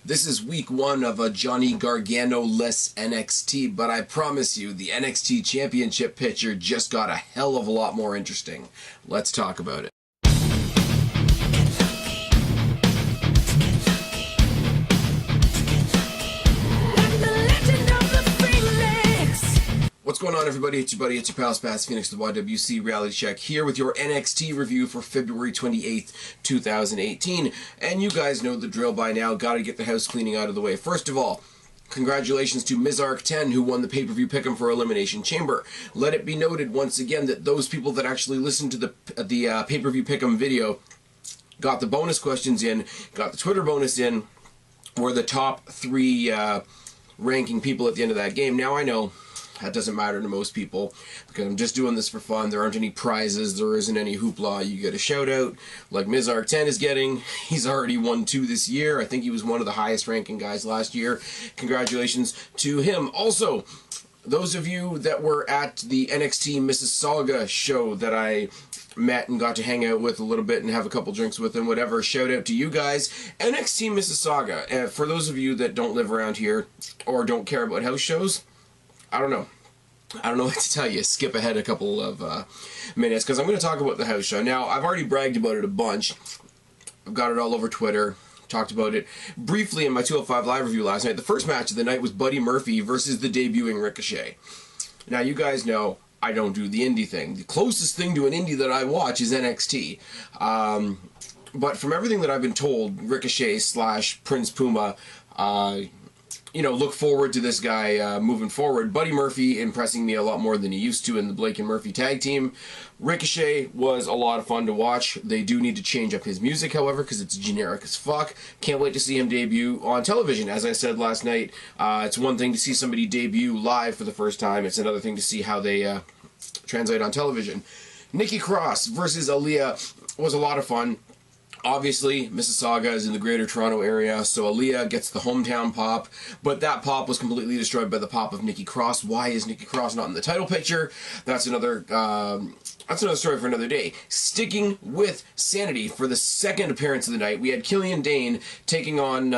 This is week one of a Johnny Gargano-less NXT, but I promise you, the NXT Championship picture just got a hell of a lot more interesting. Let's talk about it. What's going on, everybody? It's your buddy, it's your pal Spaz, Phoenix, the YWC Reality Check, here with your NXT review for February 28th, 2018. And you guys know the drill by now. Gotta get the house cleaning out of the way. First of all, congratulations to Mizark10, who won the pay-per-view pick 'em for Elimination Chamber. Let it be noted once again that those people that actually listened to the pay-per-view pick 'em video got the bonus questions in, got the Twitter bonus in, were the top three ranking people at the end of that game. Now I know that doesn't matter to most people, because I'm just doing this for fun. There aren't any prizes, there isn't any hoopla. You get a shout out, like Mizark10 is getting. He's already won 2 this year. I think he was one of the highest ranking guys last year. Congratulations to him. Also, those of you that were at the NXT Mississauga show that I met and got to hang out with a little bit and have a couple drinks with and whatever, shout out to you guys. NXT Mississauga, for those of you that don't live around here or don't care about house shows, I don't know what to tell you. Skip ahead a couple of minutes, because I'm going to talk about the house show. Now, I've already bragged about it a bunch. I've got it all over Twitter. Talked about it briefly in my 205 Live review last night. The first match of the night was Buddy Murphy versus the debuting Ricochet. Now, you guys know I don't do the indie thing. The closest thing to an indie that I watch is NXT. But from everything that I've been told, Ricochet / Prince Puma, you know, look forward to this guy moving forward. Buddy Murphy impressing me a lot more than he used to in the Blake and Murphy tag team. Ricochet was a lot of fun to watch. They do need to change up his music, however, because it's generic as fuck. Can't wait to see him debut on television. As I said last night, it's one thing to see somebody debut live for the first time. It's another thing to see how they translate on television. Nikki Cross versus Aaliyah was a lot of fun. Obviously, Mississauga is in the Greater Toronto area, so Aaliyah gets the hometown pop, but that pop was completely destroyed by the pop of Nikki Cross. Why is Nikki Cross not in the title picture? That's another story for another day. Sticking with Sanity for the second appearance of the night, we had Killian Dain taking on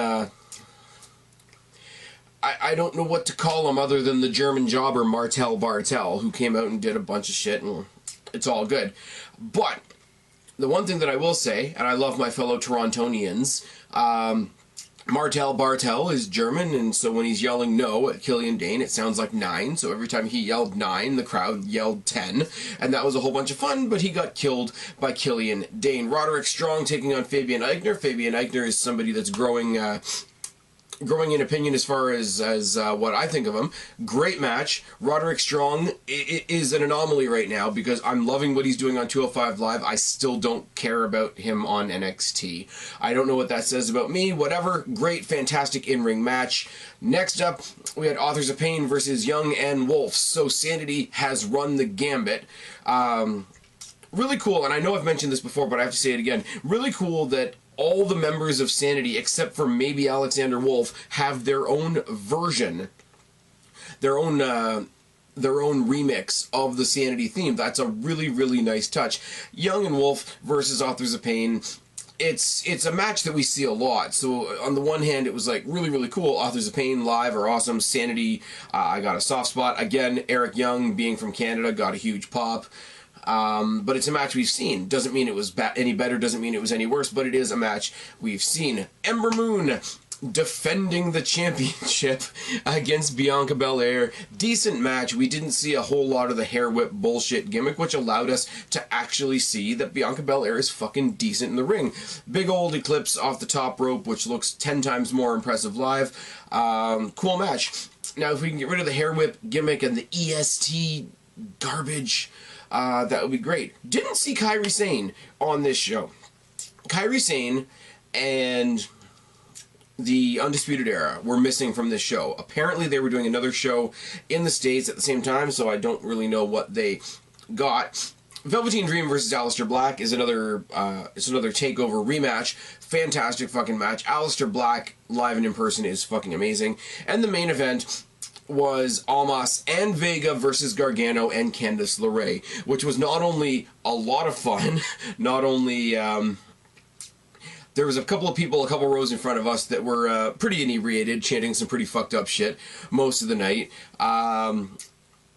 I don't know what to call him other than the German jobber Martel Bartel, who came out and did a bunch of shit, and it's all good. But the one thing that I will say, and I love my fellow Torontonians, Martel Bartel is German, and so when he's yelling no at Killian Dain, it sounds like 9, so every time he yelled 9, the crowd yelled 10, and that was a whole bunch of fun, but he got killed by Killian Dain. Roderick Strong taking on Fabian Aichner. Fabian Aichner is somebody that's growing in opinion as far as what I think of him. Great match. Roderick Strong is an anomaly right now because I'm loving what he's doing on 205 Live. I still don't care about him on NXT. I don't know what that says about me. Whatever. Great, fantastic in-ring match. Next up, we had Authors of Pain versus Young and Wolf. So Sanity has run the gambit. Really cool, and I know I've mentioned this before, but I have to say it again. Really cool that all the members of Sanity, except for maybe Alexander Wolf, have their own version, their own remix of the Sanity theme. That's a really, really nice touch. Young and Wolf versus Authors of Pain. It's a match that we see a lot. So on the one hand, it was like really, really cool. Authors of Pain live are awesome. Sanity, I got a soft spot. Again, Eric Young, being from Canada, got a huge pop. But it's a match we've seen. Doesn't mean it was any better, doesn't mean it was any worse, but it is a match we've seen. Ember Moon defending the championship against Bianca Belair. Decent match. We didn't see a whole lot of the hair whip bullshit gimmick, which allowed us to actually see that Bianca Belair is fucking decent in the ring. Big old eclipse off the top rope, which looks 10 times more impressive live. Cool match. Now, if we can get rid of the hair whip gimmick and the EST garbage, that would be great. Didn't see Kairi Sane on this show. Kairi Sane and the Undisputed Era were missing from this show. Apparently they were doing another show in the States at the same time, so I don't really know what they got. Velveteen Dream versus Aleister Black is another takeover rematch. Fantastic fucking match. Aleister Black live and in person is fucking amazing. And the main event was Almas and Vega versus Gargano and Candice LeRae, which was not only a lot of fun, not only there was a couple of people a couple rows in front of us that were pretty inebriated, chanting some pretty fucked up shit most of the night.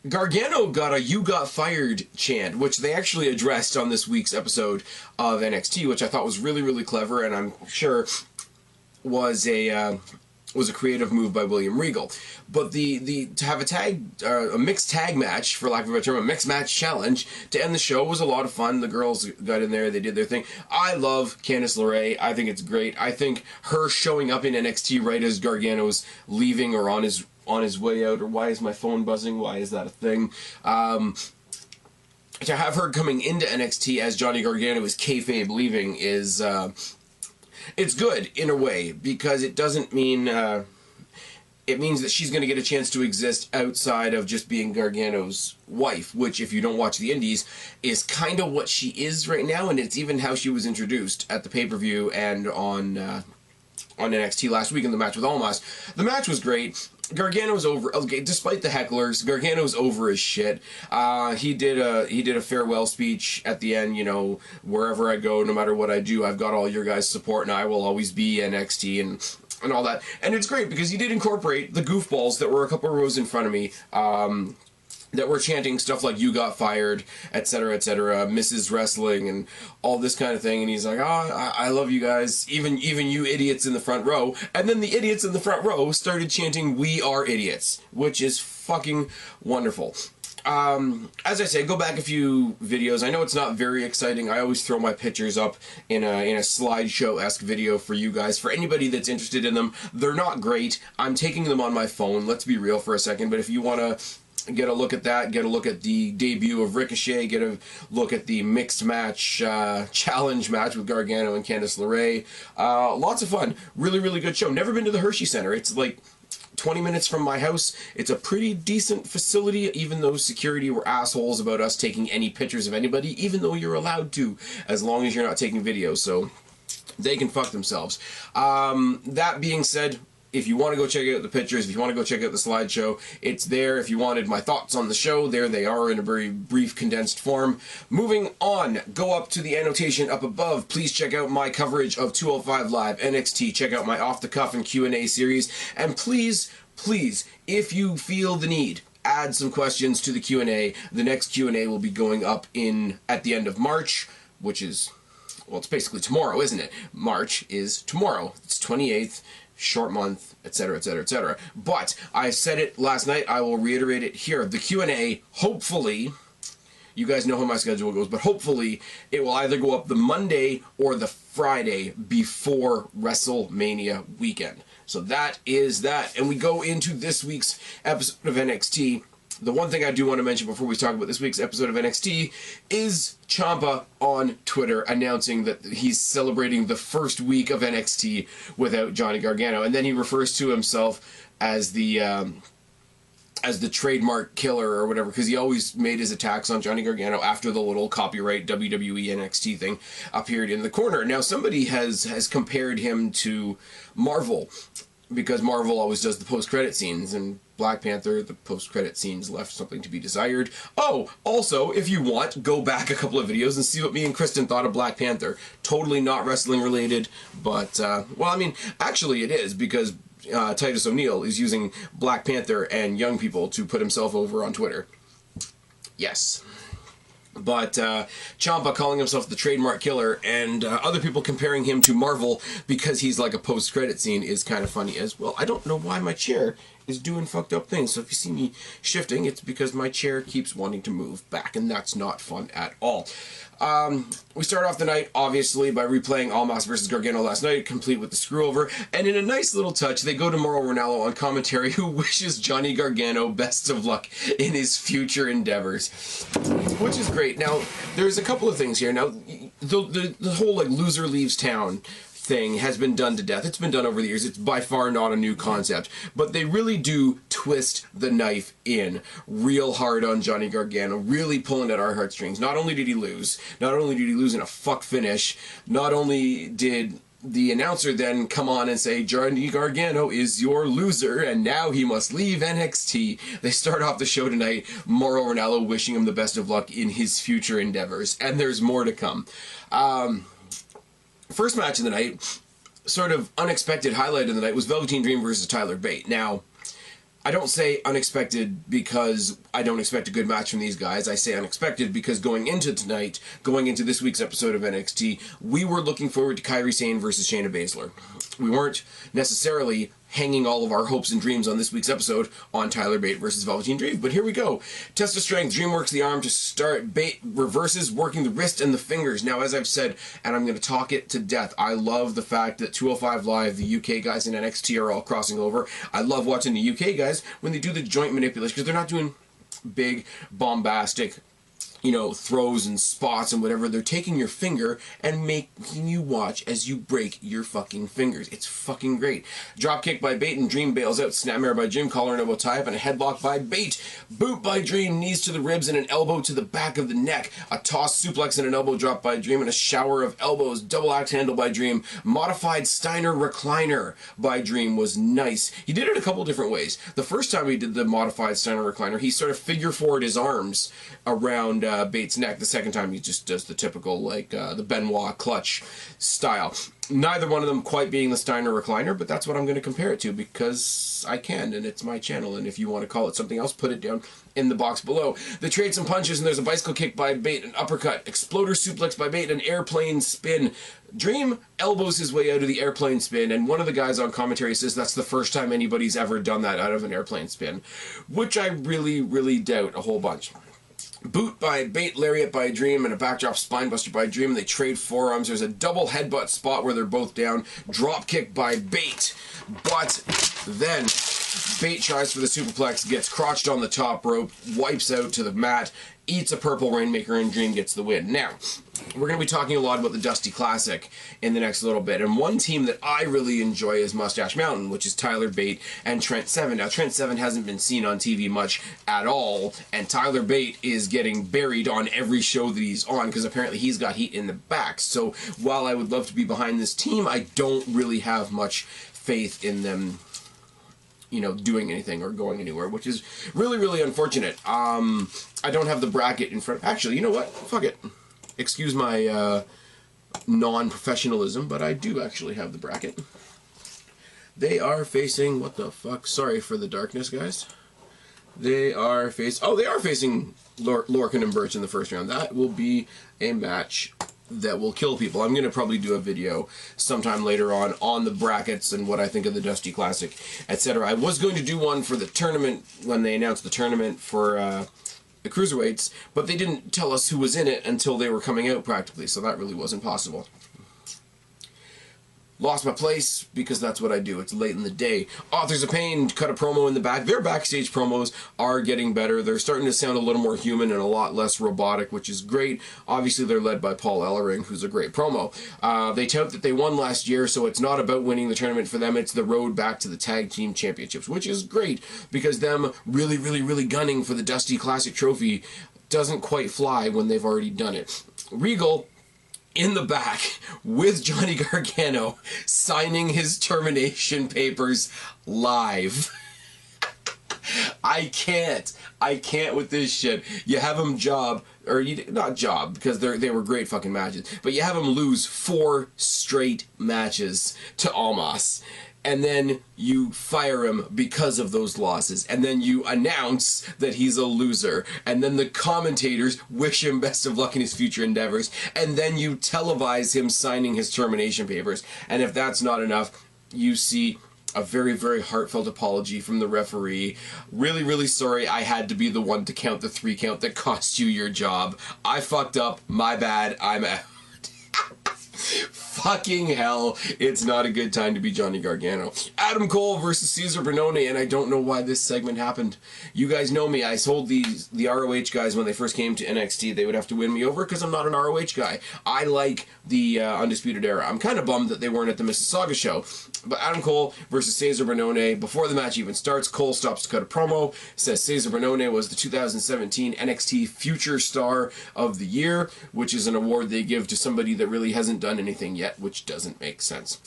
Gargano got a "You Got Fired" chant, which they actually addressed on this week's episode of NXT, which I thought was really, really clever, and I'm sure was a creative move by William Regal. But to have a mixed tag match, for lack of a better term, a mixed match challenge to end the show was a lot of fun. The girls got in there, they did their thing. I love Candice LeRae. I think it's great. I think her showing up in NXT right as Gargano's leaving or on his way out, or why is my phone buzzing? Why is that a thing? To have her coming into NXT as Johnny Gargano is kayfabe leaving is it's good in a way, because it doesn't mean it means that she's going to get a chance to exist outside of just being Gargano's wife, which, if you don't watch the indies, is kind of what she is right now, and it's even how she was introduced at the pay-per-view and on NXT last week in the match with Almas. The match was great. Gargano's over. Okay, despite the hecklers, Gargano's over his shit. He did a farewell speech at the end. You know, wherever I go, no matter what I do, I've got all your guys' support, and I will always be NXT and all that. And it's great because he did incorporate the goofballs that were a couple rows in front of me. That were chanting stuff like "You Got Fired," etc., Mrs. Wrestling, and all this kind of thing. And he's like, I love you guys, even you idiots in the front row. And then the idiots in the front row started chanting "We are idiots," which is fucking wonderful. As I say, go back a few videos. I know it's not very exciting. I always throw my pictures up in a slideshow-esque video for you guys. For anybody that's interested in them, they're not great. I'm taking them on my phone. Let's be real for a second. But if you want to get a look at that, get a look at the debut of Ricochet, get a look at the mixed match challenge match with Gargano and Candice LeRae. Lots of fun. Really, really good show. Never been to the Hershey Center. It's like 20 minutes from my house. It's a pretty decent facility, even though security were assholes about us taking any pictures of anybody, even though you're allowed to, as long as you're not taking videos. So they can fuck themselves. That being said, if you want to go check out the pictures, if you want to go check out the slideshow, it's there. If you wanted my thoughts on the show, there they are in a very brief, condensed form. Moving on, go up to the annotation up above. Please check out my coverage of 205 Live NXT. Check out my off-the-cuff and Q&A series. And please, please, if you feel the need, add some questions to the Q&A. The next Q&A will be going up at the end of March, which is, well, it's basically tomorrow, isn't it? March is tomorrow. It's 28th. Short month, etc., etc. But I said it last night, I will reiterate it here. The Q&A, hopefully, you guys know how my schedule goes, but hopefully it will either go up the Monday or the Friday before WrestleMania weekend. So that is that. And we go into this week's episode of NXT. The one thing I do want to mention before we talk about this week's episode of NXT is Ciampa on Twitter announcing that he's celebrating the first week of NXT without Johnny Gargano, and then he refers to himself as the trademark killer or whatever, because he always made his attacks on Johnny Gargano after the little copyright WWE NXT thing appeared in the corner. Now somebody has compared him to Marvel, because Marvel always does the post-credit scenes, and Black Panther, the post-credit scenes left something to be desired. Oh, also, if you want, go back a couple of videos and see what me and Kristen thought of Black Panther. Totally not wrestling related, but, well, I mean, actually it is, because Titus O'Neil is using Black Panther and young people to put himself over on Twitter. Yes. But Ciampa calling himself the trademark killer, and other people comparing him to Marvel because he's like a post-credit scene is kind of funny as well. I don't know why my chair is doing fucked up things, so if you see me shifting, it's because my chair keeps wanting to move back, and that's not fun at all. We start off the night, obviously, by replaying Almas versus Gargano last night, complete with the screw-over, and in a nice little touch, they go to Mauro Ranallo on commentary, who wishes Johnny Gargano best of luck in his future endeavors, which is great. Now, there's a couple of things here. Now, the whole, like, loser leaves town thing has been done to death. It's been done over the years. It's by far not a new concept. But they really do twist the knife in real hard on Johnny Gargano, really pulling at our heartstrings. Not only did he lose in a fuck finish, not only did the announcer then come on and say, Johnny Gargano is your loser, and now he must leave NXT. They start off the show tonight, Mauro Ranallo wishing him the best of luck in his future endeavors. And there's more to come. First match of the night, sort of unexpected highlight of the night, was Velveteen Dream versus Tyler Bate. Now, I don't say unexpected because I don't expect a good match from these guys. I say unexpected because going into tonight, going into this week's episode of NXT, we were looking forward to Kairi Sane versus Shayna Baszler. We weren't necessarily hanging all of our hopes and dreams on this week's episode on Tyler Bate versus Velveteen Dream. But here we go. Test of strength. Dream works the arm to start. Bate reverses, working the wrist and the fingers. Now, as I've said, and I'm going to talk it to death, I love the fact that 205 Live, the UK guys in NXT are all crossing over. I love watching the UK guys when they do the joint manipulation, because they're not doing big, bombastic, you know, throws and spots and whatever. They're taking your finger and making you watch as you break your fucking fingers. It's fucking great. Drop kick by Bate and Dream bails out. Snapmare by Dream, collar and elbow tie up, and a headlock by Bate. Boot by Dream, knees to the ribs and an elbow to the back of the neck. A toss suplex and an elbow drop by Dream, and a shower of elbows. Double axe handle by Dream. Modified Steiner recliner by Dream was nice. He did it a couple different ways. The first time he did the modified Steiner recliner, he sort of figure forward his arms around Bate's neck. The second time he just does the typical, like, the Benoit clutch style. Neither one of them quite being the Steiner recliner, but that's what I'm going to compare it to because I can, and it's my channel, and if you want to call it something else, put it down in the box below. They trade some punches, and there's a bicycle kick by Bate, an uppercut, exploder suplex by Bate, an airplane spin. Dream elbows his way out of the airplane spin, and one of the guys on commentary says that's the first time anybody's ever done that out of an airplane spin, which I really, really doubt a whole bunch. Boot by Bate, lariat by Dream, and a backdrop spinebuster by Dream. They trade forearms. There's a double headbutt spot where they're both down. Drop kick by Bate. But then Bate tries for the superplex, gets crotched on the top rope, wipes out to the mat, eats a purple rainmaker, and Dream gets the win. Now, we're going to be talking a lot about the Dusty Classic in the next little bit, and one team that I really enjoy is Mustache Mountain, which is Tyler Bate and Trent Seven. Now, Trent Seven hasn't been seen on TV much at all, and Tyler Bate is getting buried on every show that he's on, because apparently he's got heat in the back. So, while I would love to be behind this team, I don't really have much faith in them, you know, doing anything or going anywhere, which is really, really unfortunate. I don't have the bracket in front. Actually, you know what? Fuck it. Excuse my non-professionalism, but I do actually have the bracket. They are facing... What the fuck? Sorry for the darkness, guys. They are facing... Oh, they are facing Lorcan and Birch in the first round. That will be a match that will kill people. I'm going to probably do a video sometime later on the brackets and what I think of the Dusty Classic, etc. I was going to do one for the tournament when they announced the tournament for the Cruiserweights, but they didn't tell us who was in it until they were coming out practically, so that really wasn't possible. Lost my place because that's what I do. It's late in the day. Authors of Pain cut a promo in the back. Their backstage promos are getting better. They're starting to sound a little more human and a lot less robotic, which is great. Obviously, they're led by Paul Ellering, who's a great promo. They tout that they won last year, so it's not about winning the tournament for them. It's the road back to the Tag Team Championships, which is great because them really, really, really gunning for the Dusty Classic trophy doesn't quite fly when they've already done it. Regal in the back with Johnny Gargano signing his termination papers live. I can't with this shit. You have him not job because they were great fucking matches, but you have him lose 4 straight matches to Almas. And then you fire him because of those losses. And then you announce that he's a loser. And then the commentators wish him best of luck in his future endeavors. And then you televise him signing his termination papers. And if that's not enough, you see a very, very heartfelt apology from the referee. Really, really sorry I had to be the one to count the 3 count that cost you your job. I fucked up. My bad. I'm out. Fucking hell, it's not a good time to be Johnny Gargano. Adam Cole versus Cesar Bononi, and I don't know why this segment happened. You guys know me. I told the ROH guys when they first came to NXT they would have to win me over because I'm not an ROH guy. I like the Undisputed Era. I'm kind of bummed that they weren't at the Mississauga show. But Adam Cole versus Cesar Bononi, before the match even starts, Cole stops to cut a promo, says Cesar Bononi was the 2017 NXT Future Star of the Year, which is an award they give to somebody that really hasn't done anything yet, which doesn't make sense.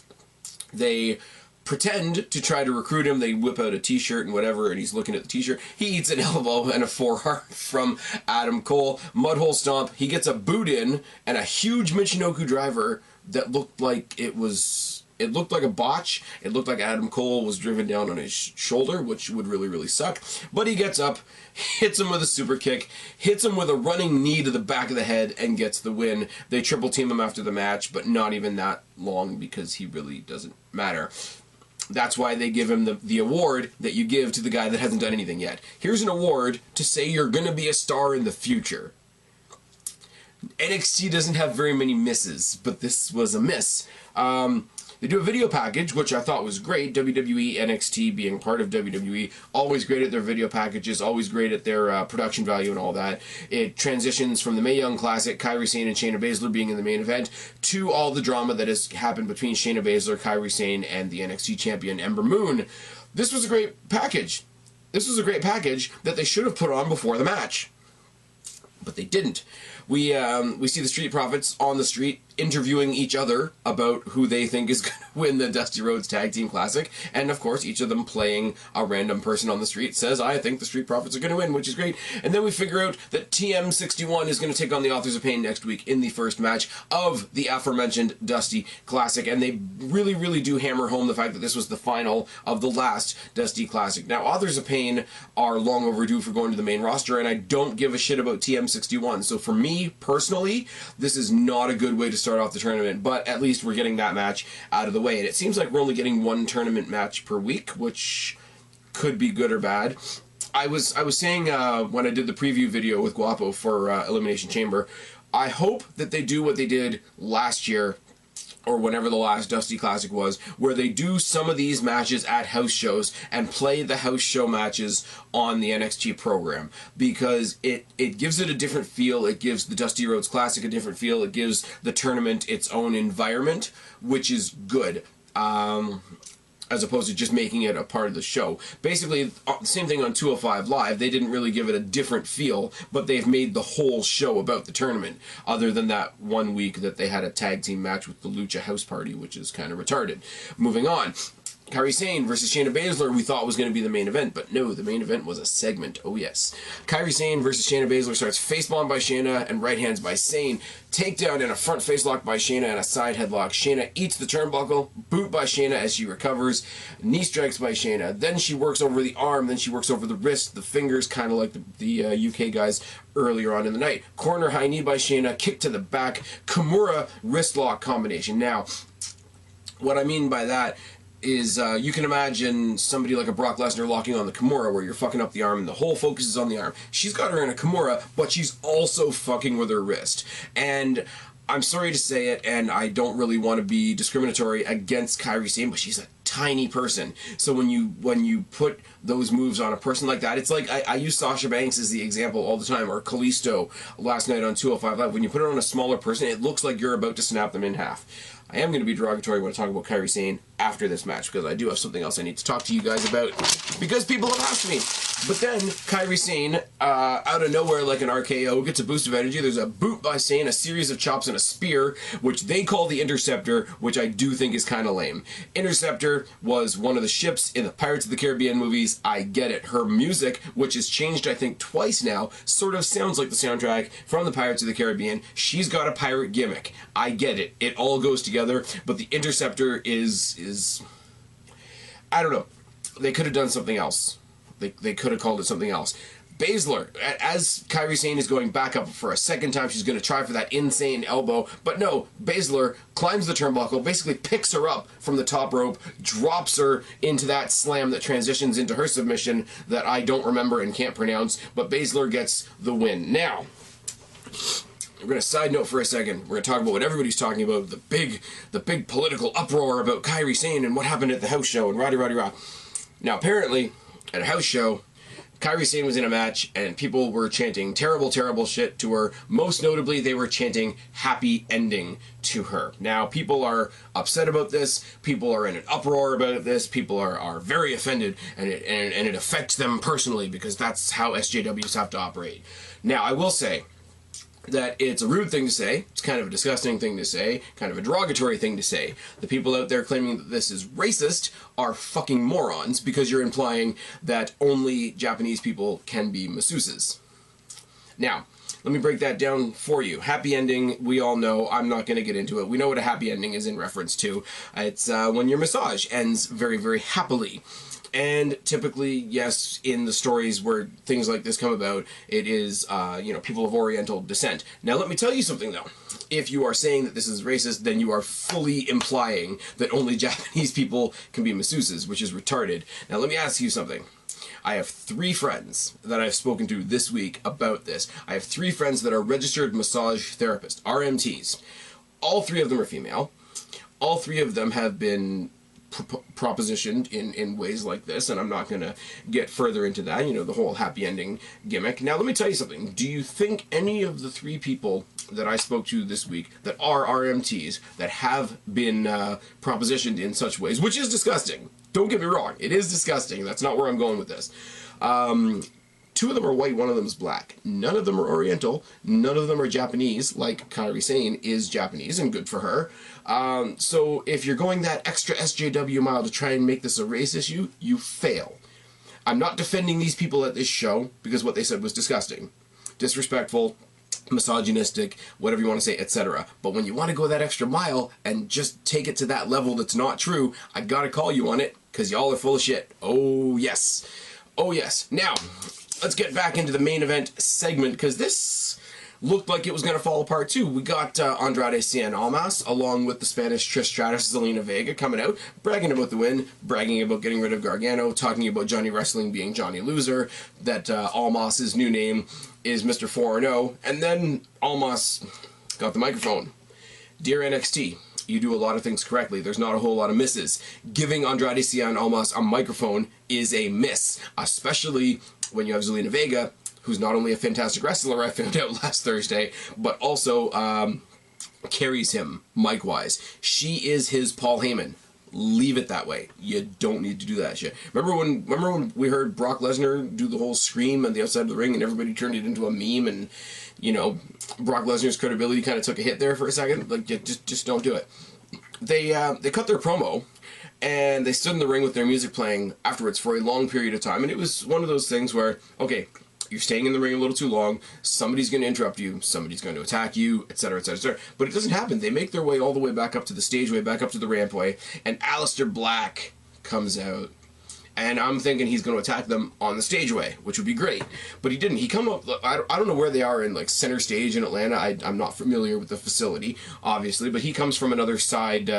They pretend to try to recruit him. They whip out a t-shirt and whatever, and he's looking at the t-shirt. He eats an elbow and a forearm from Adam Cole. Mudhole stomp. He gets a boot in and a huge Michinoku driver that looked like it looked like a botch. It looked like Adam Cole was driven down on his shoulder, which would really, really suck. But he gets up, hits him with a super kick, hits him with a running knee to the back of the head, and gets the win. They triple team him after the match, but not even that long because he really doesn't matter. That's why they give him the award that you give to the guy that hasn't done anything yet. Here's an award to say you're going to be a star in the future. NXT doesn't have very many misses, but this was a miss. They do a video package, which I thought was great. WWE, NXT being part of WWE, always great at their video packages, always great at their production value and all that. It transitions from the Mae Young Classic, Kairi Sane and Shayna Baszler being in the main event, to all the drama that has happened between Shayna Baszler, Kairi Sane, and the NXT champion Ember Moon. This was a great package. This was a great package that they should have put on before the match. But they didn't. We see the Street Profits on the street interviewing each other about who they think is going to win the Dusty Rhodes Tag Team Classic. And, of course, each of them playing a random person on the street says, I think the Street Profits are going to win, which is great. And then we figure out that TM61 is going to take on the Authors of Pain next week in the first match of the aforementioned Dusty Classic. And they really, really do hammer home the fact that this was the final of the last Dusty Classic. Now, Authors of Pain are long overdue for going to the main roster, and I don't give a shit about TM61. So for me, personally, this is not a good way to start off the tournament, but at least we're getting that match out of the way. And it seems like we're only getting one tournament match per week, which could be good or bad. I was saying when I did the preview video with Guapo for Elimination Chamber, I hope that they do what they did last year, or whenever the last Dusty Classic was, where they do some of these matches at house shows and play the house show matches on the NXT program, because it gives it a different feel. It gives the Dusty Rhodes Classic a different feel. It gives the tournament its own environment, which is good. As opposed to just making it a part of the show. Basically, same thing on 205 Live. They didn't really give it a different feel, but they've made the whole show about the tournament, other than that one week that they had a tag team match with the Lucha House Party, which is kind of retarded. Moving on. Kairi Sane versus Shayna Baszler we thought was going to be the main event, but no, the main event was a segment. Oh yes. Kairi Sane versus Shayna Baszler starts facebomb by Shayna and right hands by Sane. Takedown and a front facelock by Shayna and a side headlock. Shayna eats the turnbuckle, boot by Shayna as she recovers, knee strikes by Shayna. Then she works over the arm, then she works over the wrist, the fingers, kind of like the UK guys earlier on in the night. Corner high knee by Shayna, kick to the back, Kimura wrist lock combination. Now, what I mean by that is you can imagine somebody like a Brock Lesnar locking on the Kimura where you're fucking up the arm and the whole focus is on the arm. She's got her in a Kimura, but she's also fucking with her wrist. And I'm sorry to say it, and I don't really want to be discriminatory against Kairi Sane, but she's a tiny person. So when you put those moves on a person like that, it's like I use Sasha Banks as the example all the time, or Kalisto last night on 205 Live. When you put it on a smaller person, it looks like you're about to snap them in half. I am going to be derogatory when I talk about Kairi Sane after this match, because I do have something else I need to talk to you guys about, because people have asked me. But then, Kairi Sane, out of nowhere like an RKO, gets a boost of energy. There's a boot by Sane, a series of chops, and a spear, which they call the Interceptor, which I do think is kind of lame. Interceptor was one of the ships in the Pirates of the Caribbean movies. I get it. Her music, which has changed I think twice now, sort of sounds like the soundtrack from the Pirates of the Caribbean. She's got a pirate gimmick. I get it. It all goes together, but the Interceptor is I don't know. They could have done something else. They could have called it something else. Baszler, as Kairi Sane is going back up for a second time, she's going to try for that insane elbow, but no, Baszler climbs the turnbuckle, basically picks her up from the top rope, drops her into that slam that transitions into her submission that I don't remember and can't pronounce, but Baszler gets the win. Now, we're going to side note for a second. We're going to talk about what everybody's talking about, the big political uproar about Kairi Sane and what happened at the house show and rah. Now, apparently, at a house show, Kairi Sane was in a match, and people were chanting terrible, terrible shit to her. Most notably, they were chanting happy ending to her. Now, people are upset about this. People are in an uproar about this. People are very offended, and it affects them personally, because that's how SJWs have to operate. Now, I will say that it's a rude thing to say, it's kind of a disgusting thing to say, kind of a derogatory thing to say. The people out there claiming that this is racist are fucking morons, because you're implying that only Japanese people can be masseuses. Now, Let me break that down for you. Happy ending, we all know. I'm not going to get into it. We know what a happy ending is in reference to. It's when your massage ends very, very happily. And typically, yes, in the stories where things like this come about, it is, you know, people of Oriental descent. Now, let me tell you something, though. If you are saying that this is racist, then you are fully implying that only Japanese people can be masseuses, which is retarded. Now, let me ask you something. I have 3 friends that I've spoken to this week about this. I have 3 friends that are registered massage therapists, RMTs. All 3 of them are female. All 3 of them have been propositioned in ways like this, and I'm not going to get further into that, you know, the whole happy ending gimmick. Now, let me tell you something. Do you think any of the 3 people that I spoke to this week that are RMTs that have been propositioned in such ways, which is disgusting, don't get me wrong, it is disgusting, that's not where I'm going with this. 2 of them are white, 1 of them is black. None of them are Oriental. None of them are Japanese, like Kairi Sane is Japanese, and good for her. So if you're going that extra SJW mile to try and make this a race issue, you fail. I'm not defending these people at this show, because what they said was disgusting, disrespectful, misogynistic, whatever you want to say, etc. But when you want to go that extra mile and just take it to that level that's not true, I gotta call you on it, because y'all are full of shit. Oh, yes. Oh, yes. Now, let's get back into the main event segment, because this looked like it was going to fall apart too. We got Andrade Cien Almas, along with the Spanish Trish Stratus, Zelina Vega, coming out, bragging about the win, bragging about getting rid of Gargano, talking about Johnny Wrestling being Johnny Loser, that Almas's new name is Mr. 4-0, and then Almas got the microphone. Dear NXT, you do a lot of things correctly. There's not a whole lot of misses. Giving Andrade Cien Almas a microphone is a miss, especially when you have Zelina Vega, who's not only a fantastic wrestler, I found out last Thursday, but also carries him mic-wise. She is his Paul Heyman. Leave it that way. You don't need to do that shit. Remember when we heard Brock Lesnar do the whole scream on the outside of the ring and everybody turned it into a meme, and, you know, Brock Lesnar's credibility kind of took a hit there for a second? Like, just don't do it. They cut their promo, and they stood in the ring with their music playing afterwards for a long period of time, and it was one of those things where, okay, you're staying in the ring a little too long, somebody's going to interrupt you, somebody's going to attack you, etc., etc., etc. But it doesn't happen. They make their way all the way back up to the stageway, back up to the rampway, and Aleister Black comes out. And I'm thinking he's going to attack them on the stageway, which would be great. But he didn't. He come up, I don't know where they are in, like, center stage in Atlanta. I'm not familiar with the facility, obviously, but he comes from another side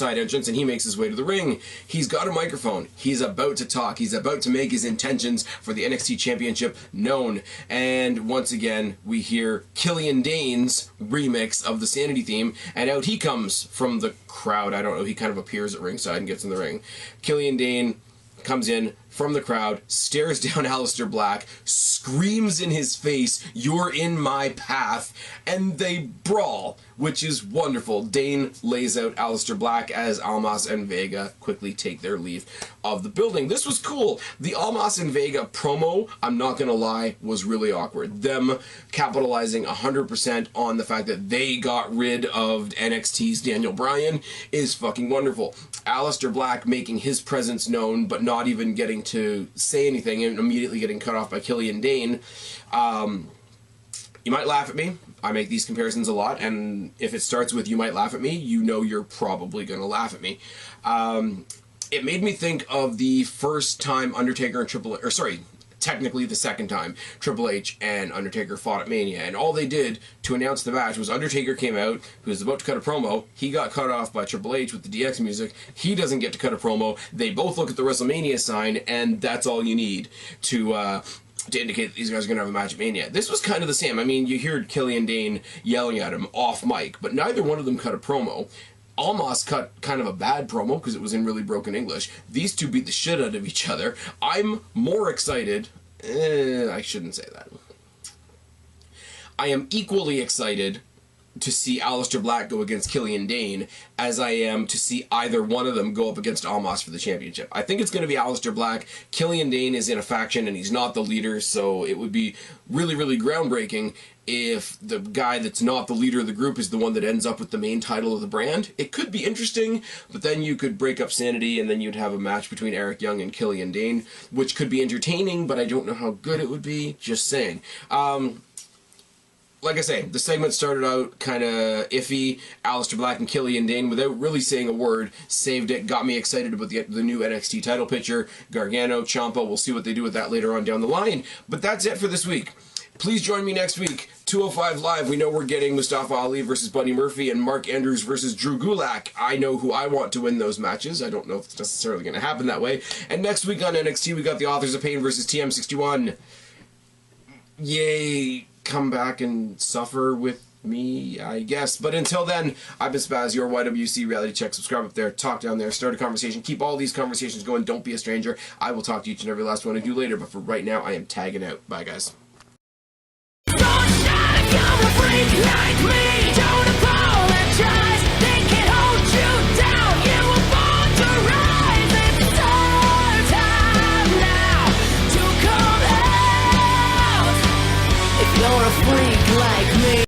entrance, and he makes his way to the ring. He's got a microphone. He's about to talk. He's about to make his intentions for the NXT Championship known. And once again, we hear Killian Dain's remix of the Sanity theme, and out he comes from the crowd. I don't know. He kind of appears at ringside and gets in the ring. Killian Dain comes in from the crowd, stares down Aleister Black, screams in his face, "You're in my path," and they brawl, which is wonderful. Dain lays out Aleister Black as Almas and Vega quickly take their leave of the building. This was cool. The Almas and Vega promo, I'm not gonna lie, was really awkward. Them capitalizing 100% on the fact that they got rid of NXT's Daniel Bryan is fucking wonderful. Aleister Black making his presence known, but not even getting to say anything, and immediately getting cut off by Killian Dain. You might laugh at me. I make these comparisons a lot, and if it starts with "you might laugh at me," you know you're probably going to laugh at me. It made me think of the first time Undertaker and technically the second time Triple H and Undertaker fought at Mania, and all they did to announce the match was Undertaker came out, who was about to cut a promo. He got cut off by Triple H with the DX music. He doesn't get to cut a promo. They both look at the WrestleMania sign, and that's all you need to indicate that these guys are going to have a match at Mania. This was kind of the same. I mean, you heard Killian Dain yelling at him off mic, but neither one of them cut a promo. Almas cut kind of a bad promo because it was in really broken English. These two beat the shit out of each other. I'm more excited. I shouldn't say that. I am equally excited to see Aleister Black go against Killian Dain as I am to see either one of them go up against Almas for the championship. I think it's going to be Aleister Black. Killian Dain is in a faction and he's not the leader, so it would be really, really groundbreaking if the guy that's not the leader of the group is the one that ends up with the main title of the brand. It could be interesting, but then you could break up Sanity and then you'd have a match between Eric Young and Killian Dain, which could be entertaining, but I don't know how good it would be. Just saying. like I say, the segment started out kind of iffy. Aleister Black and Killian Dain, without really saying a word, saved it, got me excited about the new NXT title picture. Gargano, Ciampa, we'll see what they do with that later on down the line. But that's it for this week. Please join me next week, 205 Live. We know we're getting Mustafa Ali versus Buddy Murphy and Mark Andrews versus Drew Gulak. I know who I want to win those matches. I don't know if it's necessarily going to happen that way. And next week on NXT, we got the Authors of Pain versus TM61. Yay, come back and suffer with me, I guess. But until then, I've been Spaz, your YWC reality check. Subscribe up there, talk down there, start a conversation. Keep all these conversations going. Don't be a stranger. I will talk to each and every last one of you later. But for right now, I am tagging out. Bye, guys. Freak